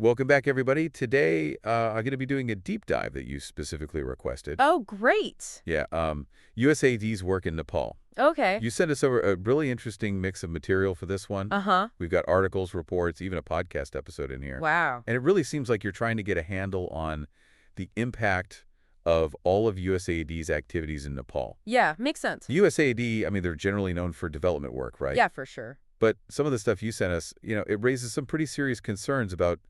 Welcome back, everybody. Today, I'm going to be doing a deep dive that you specifically requested. Oh, great. Yeah, USAID's work in Nepal. Okay. You sent us over a really interesting mix of material for this one. Uh-huh. We've got articles, reports, even a podcast episode in here. Wow. And it really seems like you're trying to get a handle on the impact of all of USAID's activities in Nepal. Yeah, makes sense. USAID, I mean, they're generally known for development work, right? Yeah, for sure. But some of the stuff you sent us, it raises some pretty serious concerns about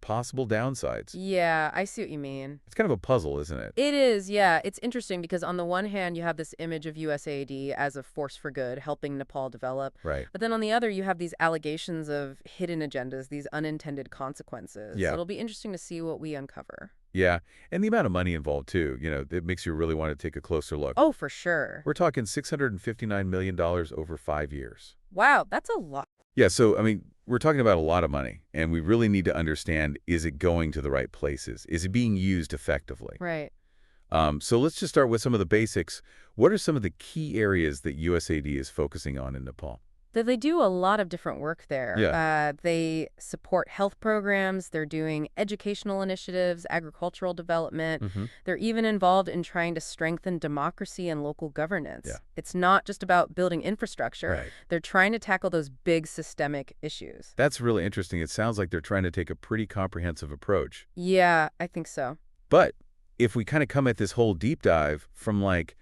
possible downsides. Yeah, I see what you mean. It's kind of a puzzle, isn't it? It is, yeah. It's interesting because on the one hand, you have this image of USAID as a force for good, helping Nepal develop. Right. But then on the other, you have these allegations of hidden agendas, these unintended consequences. Yeah. So it'll be interesting to see what we uncover. Yeah, and the amount of money involved, too, it makes you really want to take a closer look. Oh, for sure. We're talking $659 million over 5 years. Wow, that's a lot. Yeah, so, I mean, we're talking about a lot of money, and we really need to understand, is it going to the right places? Is it being used effectively? Right. So let's just start with some of the basics. What are some of the key areas that USAID is focusing on in Nepal? They do a lot of different work there. Yeah. They support health programs. They're doing educational initiatives, agricultural development. Mm-hmm. They're even involved in trying to strengthen democracy and local governance. Yeah. It's not just about building infrastructure. Right. They're trying to tackle those big systemic issues. That's really interesting. It sounds like they're trying to take a pretty comprehensive approach. Yeah, I think so. But if we kind of come at this whole deep dive from, like,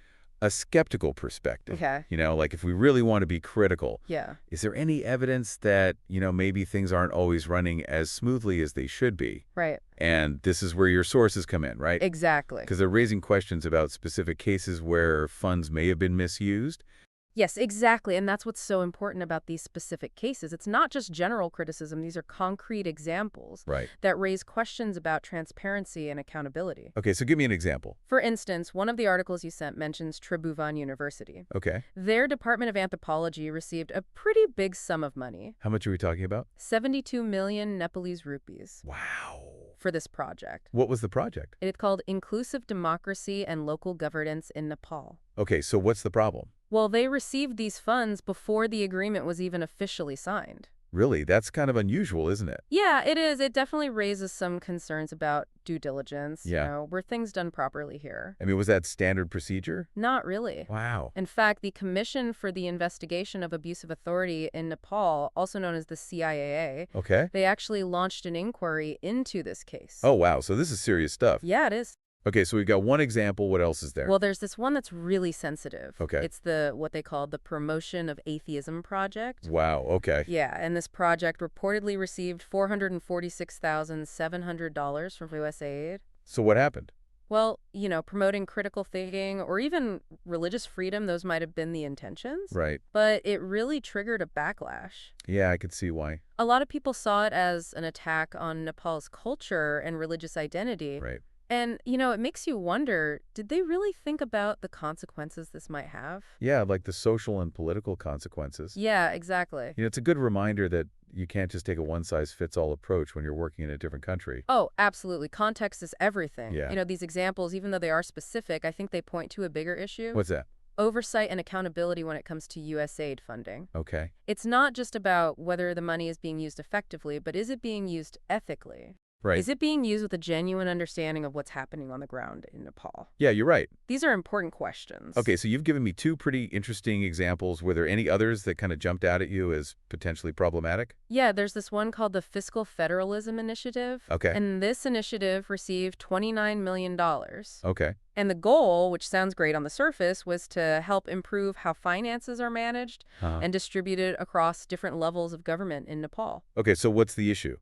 a skeptical perspective, Okay. like if we really want to be critical, Yeah. is there any evidence that, maybe things aren't always running as smoothly as they should be? Right. And this is where your sources come in, right? Exactly. Because they're raising questions about specific cases where funds may have been misused. Yes, exactly. And that's what's so important about these specific cases. It's not just general criticism. These are concrete examples Right. that raise questions about transparency and accountability. Okay, so give me an example. For instance, one of the articles you sent mentions Tribhuvan University. Okay. Their Department of Anthropology received a pretty big sum of money, How much are we talking about? 72 million Nepalese rupees, Wow. for this project. What was the project? It's called Inclusive Democracy and Local Governance in Nepal. Okay, so what's the problem? Well, they received these funds before the agreement was even officially signed. Really, that's kind of unusual, isn't it? Yeah, it is. It definitely raises some concerns about due diligence. Yeah. Were things done properly here? I mean, was that standard procedure? Not really. Wow. In fact, the Commission for the Investigation of Abuse of Authority in Nepal, also known as the CIAA, Okay. they actually launched an inquiry into this case. Oh, wow. So this is serious stuff. Yeah, it is. Okay, so we've got one example. What else is there? Well, there's this one that's really sensitive. Okay. It's what they call the Promotion of Atheism Project. Wow, okay. Yeah, and this project reportedly received $446,700 from USAID. So what happened? Well, promoting critical thinking or even religious freedom, those might have been the intentions. Right. But it really triggered a backlash. Yeah, I could see why. A lot of people saw it as an attack on Nepal's culture and religious identity. Right. And, it makes you wonder, did they really think about the consequences this might have? Yeah, like the social and political consequences. Yeah, exactly. It's a good reminder that you can't just take a one-size-fits-all approach when you're working in a different country. Oh, absolutely. Context is everything. Yeah. These examples, even though they are specific, I think they point to a bigger issue. What's that? Oversight and accountability when it comes to USAID funding. Okay. It's not just about whether the money is being used effectively, but is it being used ethically? Right. Is it being used with a genuine understanding of what's happening on the ground in Nepal? Yeah, you're right. These are important questions. Okay, so you've given me two pretty interesting examples. Were there any others that kind of jumped out at you as potentially problematic? Yeah, there's this one called the Fiscal Federalism Initiative. Okay. And this initiative received $29 million. Okay. And the goal, which sounds great on the surface, was to help improve how finances are managed and distributed across different levels of government in Nepal. Okay, so what's the issue?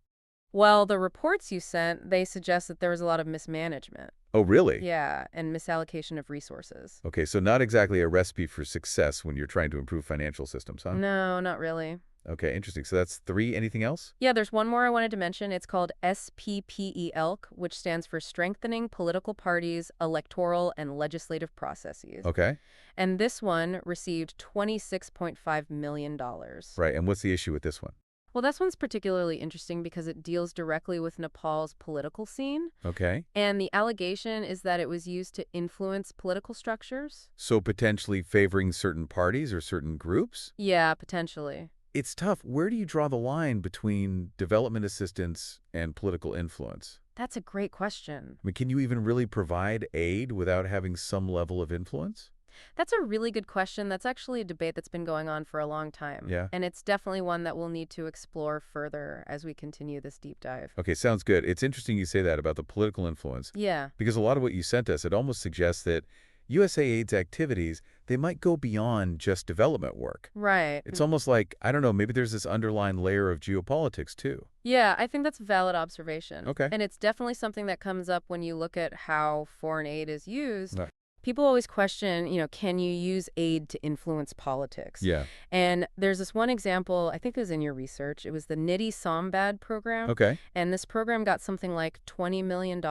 Well, the reports you sent, they suggest that there was a lot of mismanagement. Oh, really? Yeah, and misallocation of resources. Okay, so not exactly a recipe for success when you're trying to improve financial systems, huh? No, not really. Okay, interesting. So that's 3. Anything else? Yeah, there's one more I wanted to mention. It's called SPPELC, which stands for Strengthening Political Parties, Electoral and Legislative Processes. Okay. And this one received $26.5 million. Right, and what's the issue with this one? Well, this one's particularly interesting because it deals directly with Nepal's political scene. Okay. And the allegation is that it was used to influence political structures. So potentially favoring certain parties or certain groups? Yeah, potentially. It's tough. Where do you draw the line between development assistance and political influence? That's a great question. I mean, can you even really provide aid without having some level of influence? That's a really good question. That's actually a debate that's been going on for a long time. Yeah. And it's definitely one that we'll need to explore further as we continue this deep dive. Okay, sounds good. It's interesting you say that about the political influence, Yeah. because a lot of what you sent us, it almost suggests that USAID's activities, they might go beyond just development work. Right. It's almost like, I don't know, maybe there's this underlying layer of geopolitics too. Yeah, I think that's a valid observation. Okay. And it's definitely something that comes up when you look at how foreign aid is used. Right. People always question, can you use aid to influence politics? Yeah. And there's this one example, I think it was in your research. It was the Nidhi Sambad program. Okay. And this program got something like $20 million.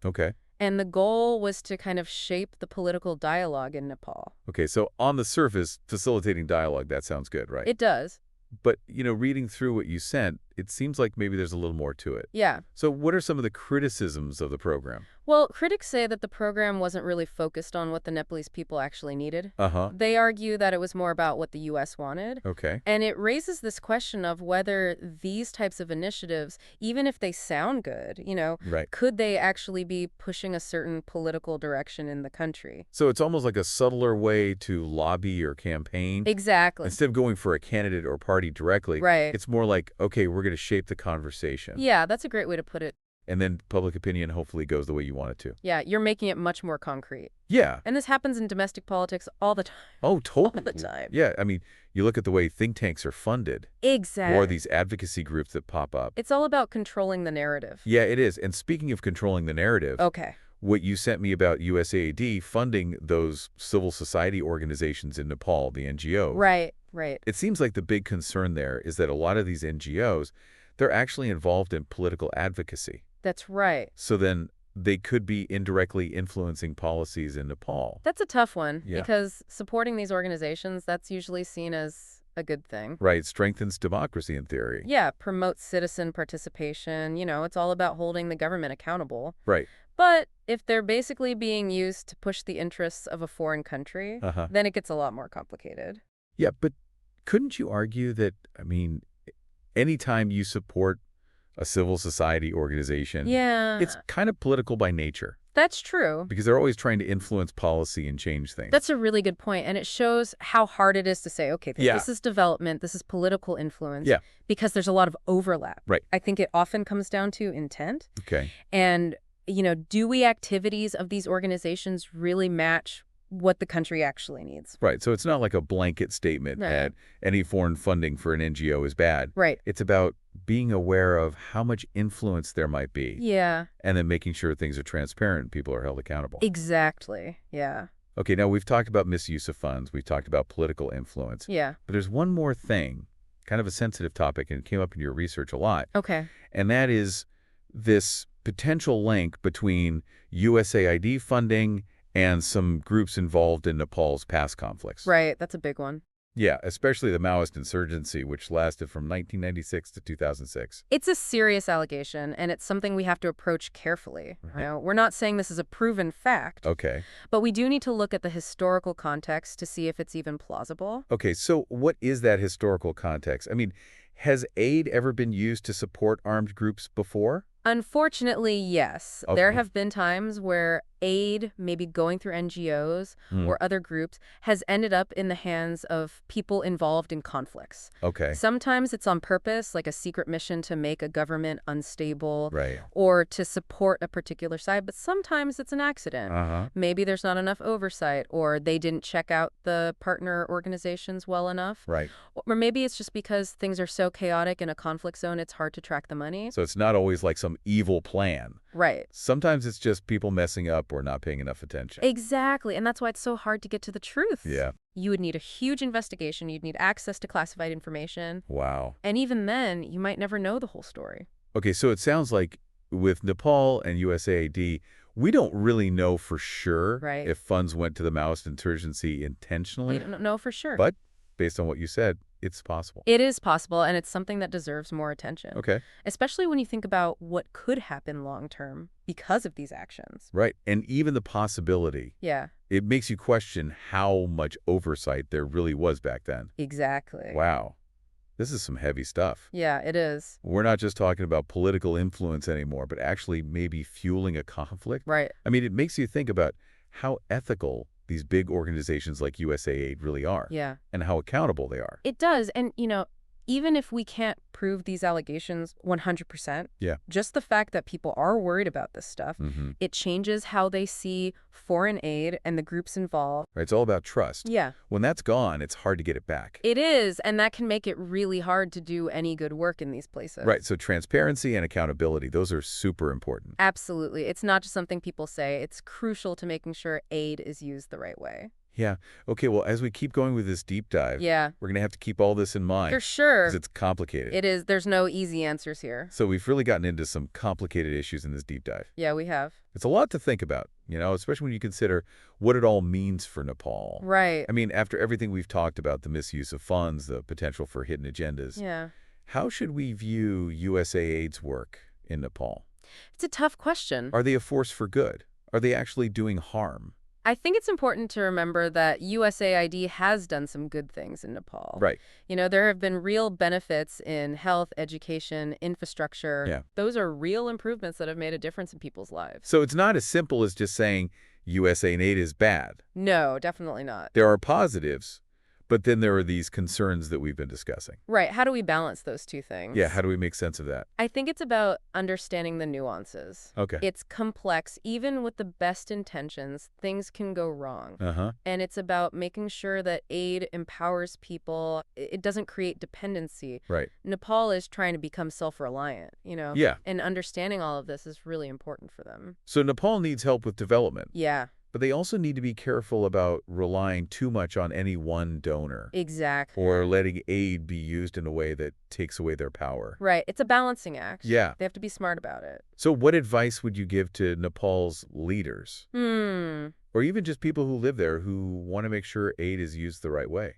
Okay. And the goal was to kind of shape the political dialogue in Nepal. Okay, so on the surface, facilitating dialogue, that sounds good, right? It does. But, reading through what you sent, it seems like maybe there's a little more to it. Yeah. So what are some of the criticisms of the program? Well, critics say that the program wasn't really focused on what the Nepalese people actually needed. Uh-huh. They argue that it was more about what the U.S. wanted. Okay. And it raises this question of whether these types of initiatives, even if they sound good, Right. could they actually be pushing a certain political direction in the country? So it's almost like a subtler way to lobby or campaign. Exactly. Instead of going for a candidate or party directly, Right. it's more like, okay, we're going to shape the conversation. Yeah, that's a great way to put it. And then public opinion hopefully goes the way you want it to. Yeah, you're making it much more concrete. Yeah. And this happens in domestic politics all the time. Oh, totally. All the time. Yeah, I mean, you look at the way think tanks are funded. Exactly. Or these advocacy groups that pop up. It's all about controlling the narrative. Yeah, it is. And speaking of controlling the narrative, Okay. what you sent me about USAID funding those civil society organizations in Nepal, the NGOs. Right, right. It seems like the big concern there is that a lot of these NGOs, they're actually involved in political advocacy. That's right. So then they could be indirectly influencing policies in Nepal. That's a tough one Yeah. because supporting these organizations, that's usually seen as a good thing. Right, strengthens democracy in theory. Yeah, promotes citizen participation. It's all about holding the government accountable. Right. But if they're basically being used to push the interests of a foreign country, Uh-huh. then it gets a lot more complicated. Yeah, but couldn't you argue that, anytime you support a civil society organization, Yeah, it's kind of political by nature that's true. because they're always trying to influence policy and change things. That's a really good point, and it shows how hard it is to say, okay, Yeah. this is development, this is political influence, Yeah. because there's a lot of overlap. Right. I think it often comes down to intent. Okay. And, do we activities of these organizations really match what the country actually needs? Right. So it's not like a blanket statement Right. that any foreign funding for an NGO is bad. Right. It's about being aware of how much influence there might be Yeah, and then making sure things are transparent and people are held accountable. exactly. Yeah. Okay, now we've talked about misuse of funds. We've talked about political influence. Yeah. But there's one more thing, kind of a sensitive topic, and it came up in your research a lot. Okay. And that is this potential link between USAID funding and some groups involved in Nepal's past conflicts. Right. That's a big one. Yeah, especially the Maoist insurgency, which lasted from 1996 to 2006. It's a serious allegation, and it's something we have to approach carefully. Right. We're not saying this is a proven fact, Okay. but we do need to look at the historical context to see if it's even plausible. Okay, so what is that historical context? Has aid ever been used to support armed groups before? Unfortunately, yes. Okay. There have been times where aid, maybe going through NGOs or other groups, has ended up in the hands of people involved in conflicts. Okay. Sometimes it's on purpose, like a secret mission to make a government unstable Right. or to support a particular side, but sometimes it's an accident. Uh-huh. Maybe there's not enough oversight, or they didn't check out the partner organizations well enough. Right. Or maybe it's just because things are so chaotic in a conflict zone, it's hard to track the money. So it's not always like some evil plan. Right. Sometimes it's just people messing up or not paying enough attention. Exactly. And that's why it's so hard to get to the truth. Yeah. You would need a huge investigation. You'd need access to classified information. Wow. And even then, you might never know the whole story. Okay, so it sounds like with Nepal and USAID, we don't really know for sure Right. if funds went to the Maoist insurgency intentionally. We don't know for sure. But based on what you said, it's possible. It is possible, and it's something that deserves more attention. Okay. Especially when you think about what could happen long term because of these actions. Right. And even the possibility, Yeah, it makes you question how much oversight there really was back then. exactly. Wow. This is some heavy stuff. Yeah, it is. We're not just talking about political influence anymore, but actually maybe fueling a conflict. Right. I mean, it makes you think about how ethical these big organizations like USAID really are. Yeah. And how accountable they are. It does. And, even if we can't prove these allegations 100%, Yeah. just the fact that people are worried about this stuff, Mm-hmm. it changes how they see foreign aid and the groups involved. Right, it's all about trust. Yeah. When that's gone, it's hard to get it back. It is, and that can make it really hard to do any good work in these places. Right, so transparency and accountability, those are super important. Absolutely. It's not just something people say. It's crucial to making sure aid is used the right way. Yeah. Okay, well, as we keep going with this deep dive, Yeah. we're going to have to keep all this in mind. For sure. Because it's complicated. It is. There's no easy answers here. So we've really gotten into some complicated issues in this deep dive. Yeah, we have. It's a lot to think about, especially when you consider what it all means for Nepal. Right. I mean, after everything we've talked about, the misuse of funds, the potential for hidden agendas, Yeah. how should we view USAID's work in Nepal? It's a tough question. Are they a force for good? Are they actually doing harm? I think it's important to remember that USAID has done some good things in Nepal. Right. There have been real benefits in health, education, infrastructure. Yeah. Those are real improvements that have made a difference in people's lives. So it's not as simple as just saying USAID is bad. No, definitely not. There are positives, but then there are these concerns that we've been discussing. Right. How do we balance those two things? Yeah, how do we make sense of that? I think it's about understanding the nuances. Okay. It's complex. Even with the best intentions, things can go wrong. Uh-huh. And it's about making sure that aid empowers people. It doesn't create dependency. Right. Nepal is trying to become self-reliant, Yeah. And understanding all of this is really important for them. So Nepal needs help with development. Yeah. But they also need to be careful about relying too much on any one donor. Exactly. Or letting aid be used in a way that takes away their power. Right. It's a balancing act. Yeah. They have to be smart about it. So what advice would you give to Nepal's leaders? Or even just people who live there who want to make sure aid is used the right way?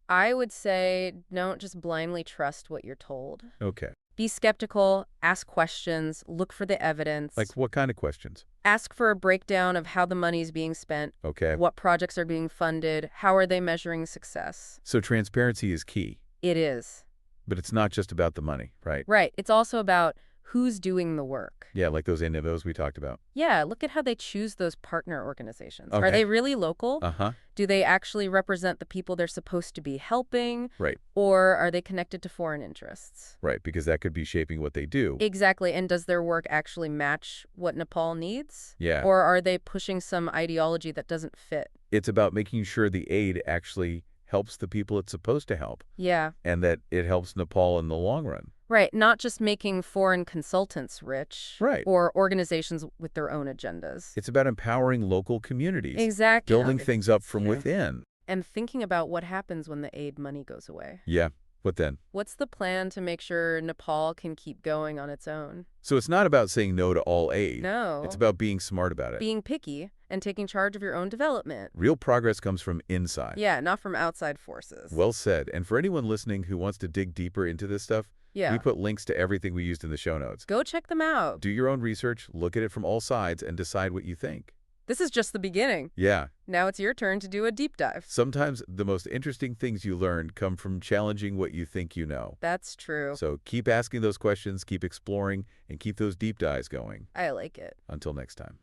I would say don't just blindly trust what you're told. Okay. Be skeptical, ask questions, look for the evidence. Like what kind of questions? Ask for a breakdown of how the money is being spent. Okay. What projects are being funded, how are they measuring success. So transparency is key. It is. But it's not just about the money, right? Right. It's also about who's doing the work. Yeah, like those NGOs we talked about. Yeah, look at how they choose those partner organizations. Okay. Are they really local? Uh-huh. Do they actually represent the people they're supposed to be helping? Right. Or are they connected to foreign interests? Right, because that could be shaping what they do. Exactly. And does their work actually match what Nepal needs? Yeah. Or are they pushing some ideology that doesn't fit? It's about making sure the aid actually helps the people it's supposed to help. Yeah. And that it helps Nepal in the long run. Right. Not just making foreign consultants rich. Right. Or organizations with their own agendas. It's about empowering local communities. Exactly. Building things up from within. And thinking about what happens when the aid money goes away. Yeah. What then? What's the plan to make sure Nepal can keep going on its own? So it's not about saying no to all aid. No. It's about being smart about it. Being picky and taking charge of your own development. Real progress comes from inside. Yeah, not from outside forces. Well said. And for anyone listening who wants to dig deeper into this stuff, yeah, we put links to everything we used in the show notes. Go check them out. Do your own research, look at it from all sides, and decide what you think. This is just the beginning. Yeah. Now it's your turn to do a deep dive. Sometimes the most interesting things you learn come from challenging what you think you know. That's true. So keep asking those questions, keep exploring, and keep those deep dives going. I like it. Until next time.